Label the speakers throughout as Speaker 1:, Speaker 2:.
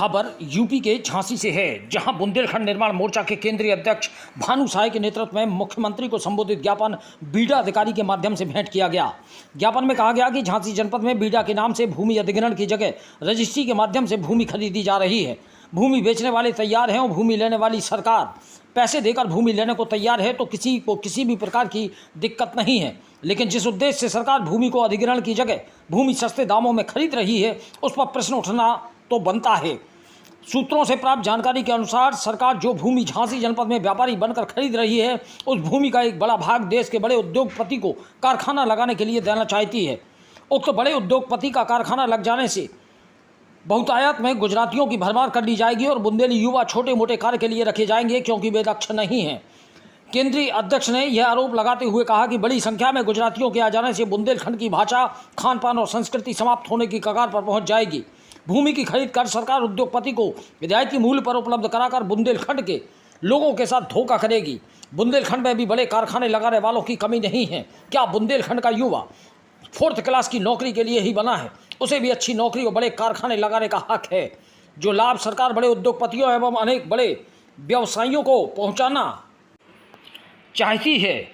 Speaker 1: खबर यूपी के झांसी से है, जहां बुंदेलखंड निर्माण मोर्चा के केंद्रीय अध्यक्ष भानु साय के नेतृत्व में मुख्यमंत्री को संबोधित ज्ञापन बीडा अधिकारी के माध्यम से भेंट किया गया। ज्ञापन में कहा गया कि झांसी जनपद में बीडा के नाम से भूमि अधिग्रहण की जगह रजिस्ट्री के माध्यम से भूमि खरीदी जा रही है। भूमि बेचने वाले तैयार हैं और भूमि लेने वाली सरकार पैसे देकर भूमि लेने को तैयार है, तो किसी को किसी भी प्रकार की दिक्कत नहीं है। लेकिन जिस उद्देश्य से सरकार भूमि को अधिग्रहण की जगह भूमि सस्ते दामों में खरीद रही है, उस पर प्रश्न उठना तो बनता है। सूत्रों से प्राप्त जानकारी के अनुसार सरकार जो भूमि झांसी जनपद में व्यापारी बनकर खरीद रही है, उस भूमि का एक बड़ा भाग देश के बड़े उद्योगपति को कारखाना लगाने के लिए देना चाहती है। उक्त बड़े उद्योगपति का कारखाना लग जाने से बहुतायत में गुजरातियों की भरमार कर ली जाएगी और बुंदेली युवा छोटे मोटे कार्य के लिए रखे जाएंगे, क्योंकि वे दक्ष नहीं हैं। केंद्रीय अध्यक्ष ने यह आरोप लगाते हुए कहा कि बड़ी संख्या में गुजरातियों के आ जाने से बुंदेलखंड की भाषा, खान पान और संस्कृति समाप्त होने की कगार पर पहुंच जाएगी। भूमि की खरीद कर सरकार उद्योगपति को रियायती मूल्य पर उपलब्ध कराकर बुंदेलखंड के लोगों के साथ धोखा करेगी। बुंदेलखंड में भी बड़े कारखाने लगाने वालों की कमी नहीं है। क्या बुंदेलखंड का युवा 4th क्लास की नौकरी के लिए ही बना है? उसे भी अच्छी नौकरी और बड़े कारखाने लगाने का हक है। जो लाभ सरकार बड़े उद्योगपतियों एवं अनेक बड़े व्यवसायियों को पहुंचाना चाहती है,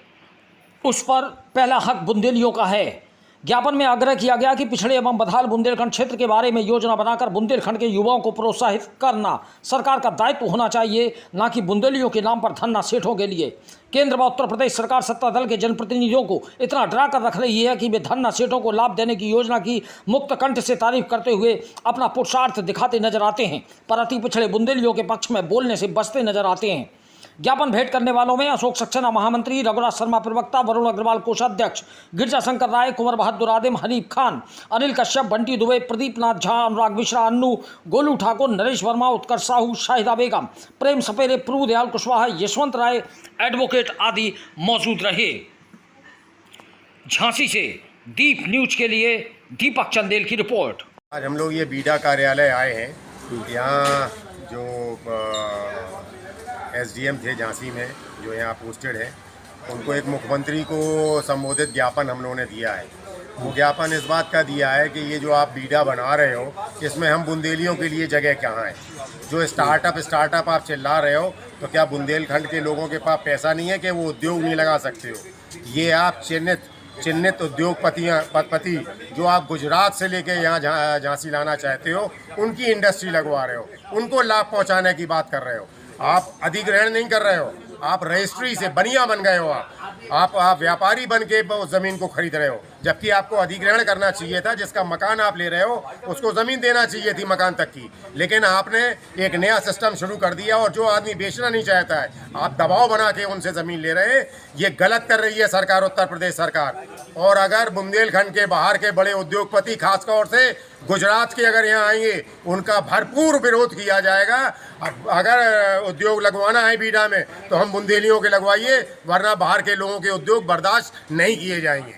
Speaker 1: उस पर पहला हक बुंदेलियों का है। ज्ञापन में आग्रह किया गया कि पिछड़े एवं बदहाल बुंदेलखंड क्षेत्र के बारे में योजना बनाकर बुंदेलखंड के युवाओं को प्रोत्साहित करना सरकार का दायित्व होना चाहिए, न कि बुंदेलियों के नाम पर धन्ना सेठों के लिए। केंद्र व उत्तर प्रदेश सरकार सत्ता दल के जनप्रतिनिधियों को इतना डरा कर रख रही है कि वे धन्ना सेठों को लाभ देने की योजना की मुक्त कंठ से तारीफ करते हुए अपना पुरुषार्थ दिखाते नजर आते हैं, पर अति पिछड़े बुंदेलियों के पक्ष में बोलने से बचते नजर आते हैं। ज्ञापन भेंट करने वालों में अशोक सक्सेना महामंत्री, रघुराज शर्मा प्रवक्ता, वरुण अग्रवाल कोषाध्यक्ष, गिरजा शंकर राय, कुंवर बहादुर आदिम, हनीफ खान, अनिल कश्यप, बंटी दुबे, प्रदीप नाथ झा, अनुराग मिश्रा, अन्नू, गोलू ठाकुर, नरेश वर्मा, उत्कर्ष साहू, शाहिदा बेगम, प्रेम सपेरे, प्रभु दयाल कुशवाहा, यशवंत राय, एडवोकेट आदि मौजूद रहे। झांसी से दीप न्यूज के लिए दीपक चंदेल की रिपोर्ट।
Speaker 2: आज हम लोग ये बीडा कार्यालय आए हैं। यहाँ जो एसडीएम थे झांसी में, जो यहाँ पोस्टेड है, उनको एक मुख्यमंत्री को संबोधित ज्ञापन हम लोगों ने दिया है। वो ज्ञापन इस बात का दिया है कि ये जो आप बीडा बना रहे हो, इसमें हम बुंदेलियों के लिए जगह कहाँ है? जो स्टार्टअप आप चिल्ला रहे हो, तो क्या बुंदेलखंड के लोगों के पास पैसा नहीं है कि वो उद्योग नहीं लगा सकते हो? ये आप चिन्हित उद्योगपति जो आप गुजरात से लेके यहाँ झांसी लाना चाहते हो, उनकी इंडस्ट्री लगवा रहे हो, उनको लाभ पहुँचाने की बात कर रहे हो। आप अधिग्रहण नहीं कर रहे हो, आप रजिस्ट्री से बनिया बन गए हो। आप व्यापारी बन के उस ज़मीन को खरीद रहे हो, जबकि आपको अधिग्रहण करना चाहिए था। जिसका मकान आप ले रहे हो, उसको ज़मीन देना चाहिए थी मकान तक की, लेकिन आपने एक नया सिस्टम शुरू कर दिया। और जो आदमी बेचना नहीं चाहता है, आप दबाव बना के उनसे ज़मीन ले रहे हैं। ये गलत कर रही है सरकार, उत्तर प्रदेश सरकार। और अगर बुंदेलखंड के बाहर के बड़े उद्योगपति, खासतौर से गुजरात के, अगर यहाँ आएंगे, उनका भरपूर विरोध किया जाएगा। अगर उद्योग लगवाना है बीडा में, तो हम बुंदेलियों के लगवाइए, वरना बाहर के लोगों के उद्योग बर्दाश्त नहीं किए जाएंगे।